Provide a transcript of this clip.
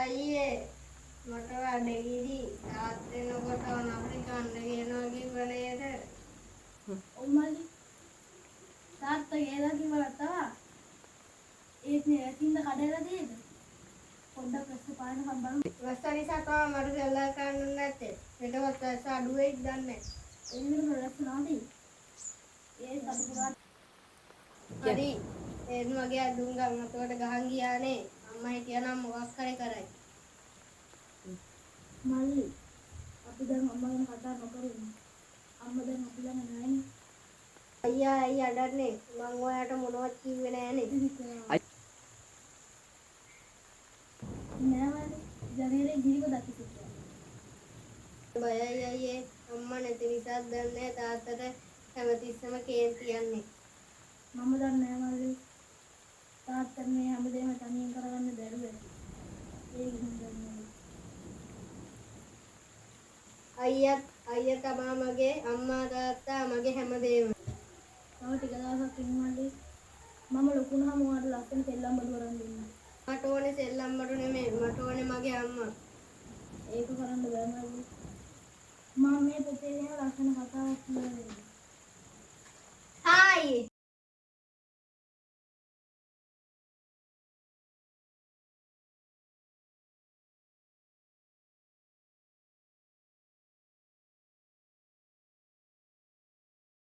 අයියේ මට වැඩගිරි තාත් වෙනකොට අපිට කන්න කියනවා කිව්ව නේද? ඔව් මල්ලි. තාත්තා ගේලා කිව්වලා තමයි. ඒත් නේ ඇතින්ද කඩේලා තියෙද? පොඩ්ඩක් රස්ස පාන හම්බන්න. රස්ස නිසා තමයි මට සෙල්ලම් කරන්න නැත්තේ. මෙතකොට රස්ස අඩු වෙයිද දන්නේ නැහැ. එන්නම රස්ස නාදී. ඒ සතුටුලා හරි. එන් මගේ අඳුන් ගම් අතවට ගහන් ගියානේ. අම්මා හිටියනම් මොකක් හරි කරයි. මල්ලි අපි දැන් අම්මගෙන් කතා නොකරමු. අම්මා දැන් අපි ළඟ නැහැනේ. අයියා අයිය අඩන්නේ. මං ඔයාට මොනවත් කිව්වේ නෑනේ. නෑ මල්ලි. ජනේලේ ගිරිව දකින්න. බයයි අයියේ. අම්මා නැති නිසා දන්නේ තාත්තට හැමතිස්සම කේන්ති යන්නේ. මම දන්නේ නෑ මල්ලි. තාත්තා මේ හැමදේම තනියෙන් කරගන්න බැරුව. ඒක හින්දා අයියා තමා මගේ අම්මා තාත්තා මගේ හැමදේම. තව ටික දවසක් ඉන්න මල්ලි. මම ලොකු වුණාම ඔයාලට ලස්සන සෙල්ලම් බඩු අරන් දෙන්නම්. මට ඕනේ සෙල්ලම් බඩු නෙමෙයි. මට ඕනේ මගේ අම්මා. ඒක කරන්න බෑ මල්ලි.